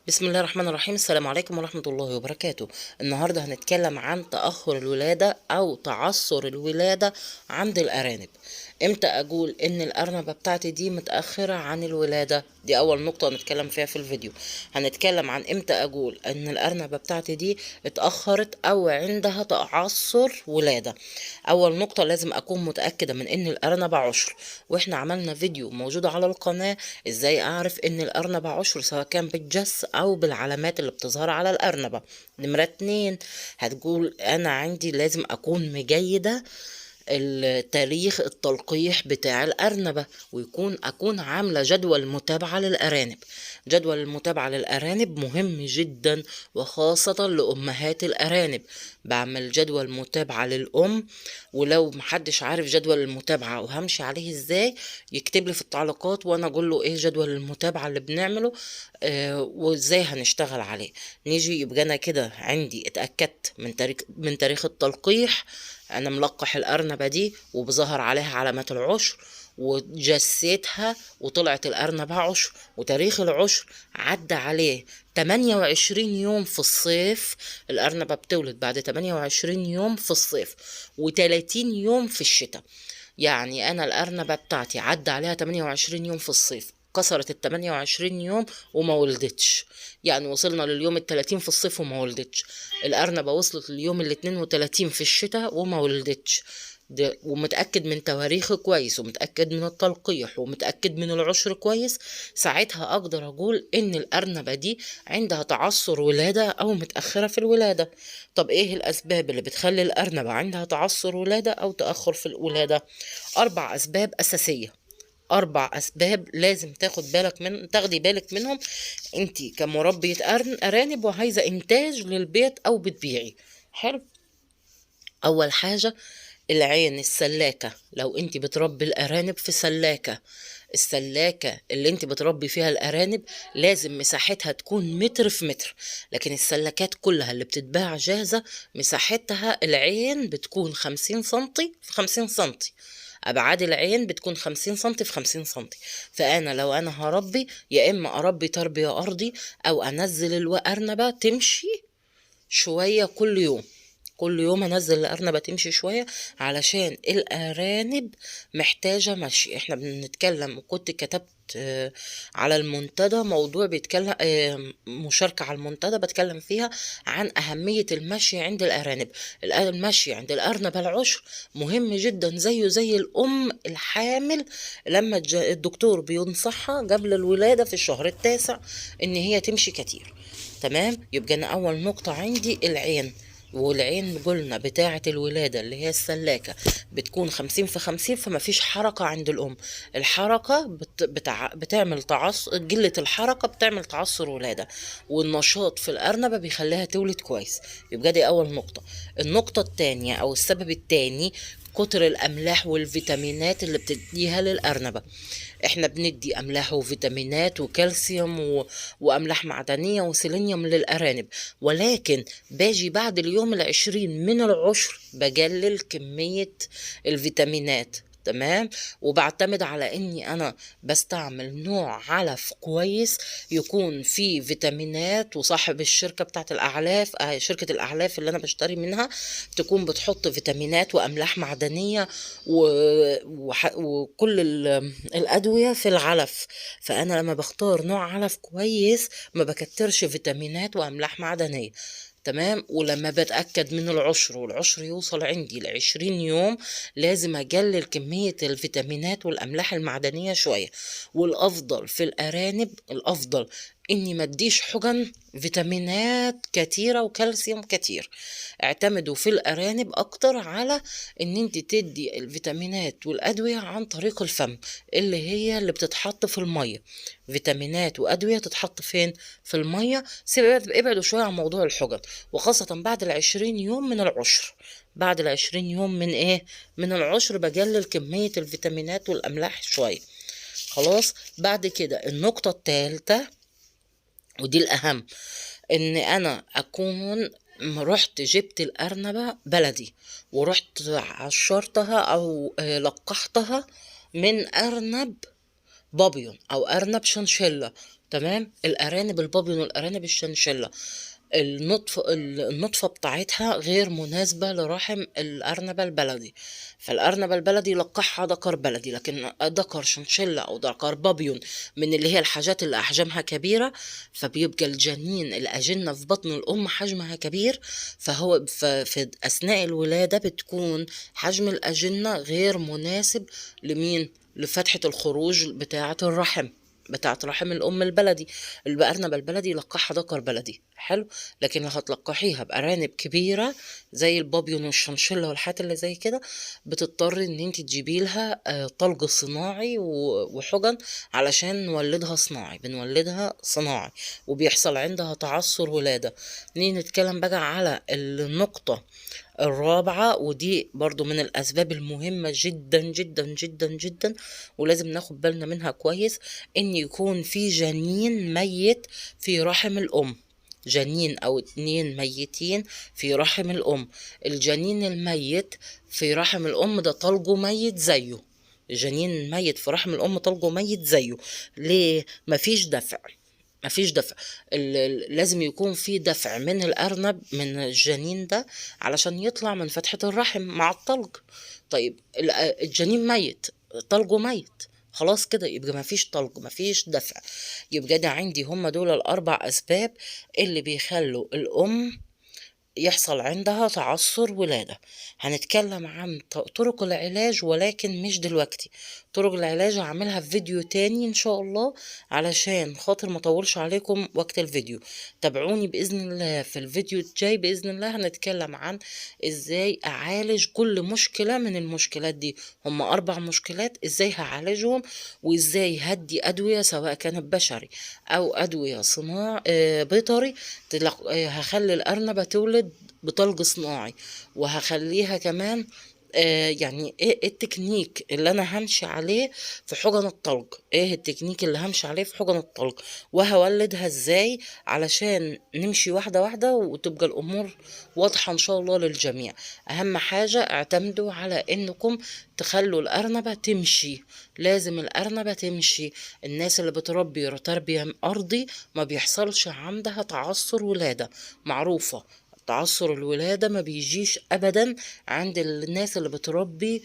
بسم الله الرحمن الرحيم. السلام عليكم ورحمة الله وبركاته. النهاردة هنتكلم عن تأخر الولادة أو تعثر الولادة عند الأرانب. امتى أقول إن الأرنبة بتاعتي دي متأخرة عن الولادة؟ دي أول نقطة هنتكلم فيها في الفيديو. هنتكلم عن امتى أقول إن الأرنبة بتاعتي دي اتأخرت أو عندها تعثر ولادة. أول نقطة لازم أكون متأكدة من إن الأرنبة عشر، وإحنا عملنا فيديو موجود على القناة ازاي اعرف ان الارنبة عشر سواء كان بالجس او بالعلامات اللي بتظهر على الارنبة. نمرة 2، هتقول انا عندي لازم اكون مجيدة التاريخ التلقيح بتاع الأرنبة، أكون عاملة جدول متابعة للأرانب. جدول المتابعة للأرانب مهم جدا، وخاصة لأمهات الأرانب. بعمل جدول متابعة للأم، ولو محدش عارف جدول المتابعة وهمشي عليه ازاي يكتب لي في التعليقات وانا اقول له ايه جدول المتابعة اللي بنعمله وازاي هنشتغل عليه. نيجي يبقى انا كده عندي اتأكدت من تاريخ التلقيح. انا ملقح الارنبة دي وبظهر عليها علامات العشر، وجسيتها وطلعت الارنبة عشر، وتاريخ العشر عدى عليه 28 يوم في الصيف. الارنبة بتولد بعد 28 يوم في الصيف و30 يوم في الشتاء. يعني انا الارنبة بتاعتي عدى عليها 28 يوم في الصيف، كسرت ال 28 يوم وما ولدتش. يعني وصلنا لليوم ال 30 في الصيف وما ولدتش. الأرنبة وصلت لليوم ال 32 في الشتاء وما ولدتش. ده ومتأكد من تواريخي كويس، ومتأكد من التلقيح، ومتأكد من العشر كويس. ساعتها أقدر أقول إن الأرنبة دي عندها تعثر ولادة أو متأخرة في الولادة. طب إيه الأسباب اللي بتخلي الأرنبة عندها تعثر ولادة أو تأخر في الولادة؟ 4 أسباب أساسية. 4 أسباب لازم تاخدي بالك منهم انتي كمربية أرانب وعايزة إنتاج للبيت أو بتبيعي. حلو. أول حاجة العين السلاكة. لو انتي بتربي الأرانب في سلاكة، السلاكة اللي انت بتربي فيها الأرانب لازم مساحتها تكون متر في متر. لكن السلاكات كلها اللي بتتباع جاهزة مساحتها العين بتكون 50 سنتي في 50 سنتي. أبعاد العين بتكون 50 سنتي في 50 سنتي. فأنا لو أنا هربي، يا إما أربي تربية أرضي أو أنزل الأرنبة تمشي شوية كل يوم. كل يوم انزل الارنبه تمشي شويه علشان الارانب محتاجه مشي. احنا بنتكلم، كنت كتبت على المنتدى موضوع بيتكلم، مشاركة على المنتدى بتكلم فيها عن أهمية المشي عند الأرانب. المشي عند الأرنب العشر مهم جدا، زيه زي الأم الحامل لما الدكتور بينصحها قبل الولادة في الشهر التاسع إن هي تمشي كتير. تمام. يبقى أنا أول نقطة عندي العين. والعين قلنا بتاعة الولادة اللي هي السلاكة بتكون 50 في 50، فما فيش حركة عند الأم. الحركة بتعمل قلة الحركة بتعمل تعثر ولادة، والنشاط في الأرنبة بيخليها تولد كويس. يبقى دي أول نقطة. النقطة التانية أو السبب التاني كتر الأملاح والفيتامينات اللي بتديها للأرنبة. احنا بندي املاح وفيتامينات وكالسيوم واملاح معدنية وسيلينيوم للارانب، ولكن باجي بعد اليوم العشرين من العشر بقلل كمية الفيتامينات. تمام. وبعتمد على اني انا بستعمل نوع علف كويس يكون فيه فيتامينات، وصاحب الشركة بتاعت الاعلاف، شركة الاعلاف اللي انا بشتري منها تكون بتحط فيتامينات واملاح معدنية وكل الأدوية في العلف. فأنا لما بختار نوع علف كويس ما بكترش فيتامينات وأملاح معدنية. تمام. ولما بتأكد من العشر والعشر يوصل عندي ل20 يوم لازم أقلل كمية الفيتامينات والأملاح المعدنية شوية. والأفضل في الأرانب، الأفضل إني ما اديش حقن فيتامينات كتيرة وكالسيوم كتير. اعتمدوا في الأرانب أكتر على إن انت تدي الفيتامينات والأدوية عن طريق الفم، اللي بتتحط في المية. فيتامينات وأدوية تتحط فين؟ في المية. ابعدوا شوية عن موضوع الحقن، وخاصة بعد ال20 يوم من العشر. بعد ال20 يوم من ايه؟ من العشر بقلل كمية الفيتامينات والأملاح شوية. خلاص. بعد كده النقطة الثالثة ودي الأهم، ان انا اكون رحت جبت الارنبة بلدي ورحت عشرتها او لقحتها من ارنب بابيون او ارنب شنشيلا. تمام. الارانب البابيون والارانب الشنشله، النطفة بتاعتها غير مناسبة لرحم الأرنبة البلدي، فالأرنبة البلدي لقحها ذكر بلدي، لكن ذكر شنشلة أو ذكر بابيون من اللي هي الحاجات اللي أحجامها كبيرة، فبيبقى الجنين الأجنة في بطن الأم حجمها كبير، فهو في أثناء الولادة بتكون حجم الأجنة غير مناسب لمين؟ لفتحة الخروج بتاعة الرحم، بتاعت رحم الام البلدي. الارنبه البلدي لقحها ذكر بلدي حلو، لكن لو هتلقحيها بارانب كبيره زي البابيون والشنشله والحاجات اللي زي كده، بتضطري ان انت تجيبي لها طلج صناعي وحجن علشان نولدها صناعي، بنولدها صناعي وبيحصل عندها تعثر ولاده. نيجي نتكلم بقى على النقطه الرابعة، ودي برضو من الأسباب المهمة جدا جدا جدا جدا، ولازم ناخد بالنا منها كويس، إن يكون في جنين ميت في رحم الأم، جنين أو 2 ميتين في رحم الأم. الجنين الميت في رحم الأم ده طلقه ميت زيه، الجنين ميت في رحم الأم طلقه ميت زيه. ليه؟ مفيش دفع، مفيش دفع. لازم يكون في دفع من الأرنب من الجنين ده علشان يطلع من فتحة الرحم مع الطلق. طيب الجنين ميت، طلقه ميت، خلاص كده يبقى مفيش طلق مفيش دفع. يبقى ده عندي هم دول الأربع أسباب اللي بيخلوا الأم يحصل عندها تعثر ولادة. هنتكلم عن طرق العلاج ولكن مش دلوقتي، طرق العلاج هعملها في فيديو تاني ان شاء الله، علشان خاطر ما اطولش عليكم وقت الفيديو. تابعوني بإذن الله في الفيديو الجاي بإذن الله، هنتكلم عن ازاي اعالج كل مشكلة من المشكلات دي، هم 4 مشكلات، ازاي هعالجهم وازاي هدي ادوية سواء كانت بشري او ادوية صناعي بيطري، هخلي الارنبة تولد بطلق صناعي، وهخليها كمان يعني ايه التكنيك اللي انا همشي عليه في حجن الطلق، ايه التكنيك اللي همشي عليه في حجن الطلق، وهولدها ازاي، علشان نمشي واحدة واحدة وتبقى الامور واضحة ان شاء الله للجميع. اهم حاجة اعتمدوا على انكم تخلوا الارنبة تمشي، لازم الارنبة تمشي. الناس اللي بتربي تربية ارضي ما بيحصلش عندها تعثر ولادة، معروفة تعثر الولادة ما بيجيش أبدا عند الناس اللي بتربي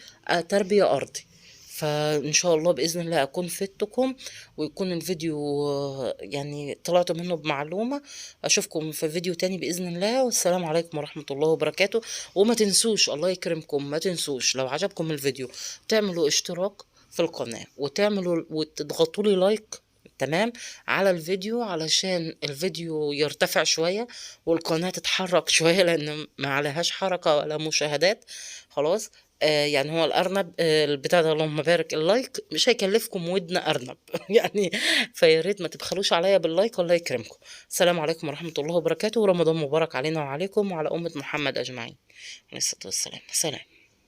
تربية أرضي. فإن شاء الله بإذن الله أكون فدتكم، ويكون الفيديو يعني طلعت منه بمعلومة. أشوفكم في فيديو تاني بإذن الله، والسلام عليكم ورحمة الله وبركاته. وما تنسوش الله يكرمكم، ما تنسوش لو عجبكم الفيديو تعملوا اشتراك في القناة وتعملوا وتضغطوا لي لايك، تمام، على الفيديو علشان الفيديو يرتفع شوية والقناة تتحرك شوية، لأن ما عليهاش حركة ولا مشاهدات. خلاص يعني هو الأرنب البتاع ده اللهم بارك، اللايك مش هيكلفكم ودن أرنب يعني فياريت ما تبخلوش عليا باللايك، الله يكرمكم. السلام عليكم ورحمة الله وبركاته، ورمضان مبارك علينا وعليكم وعلى أمة محمد أجمعين عليه الصلاة والسلام. سلام.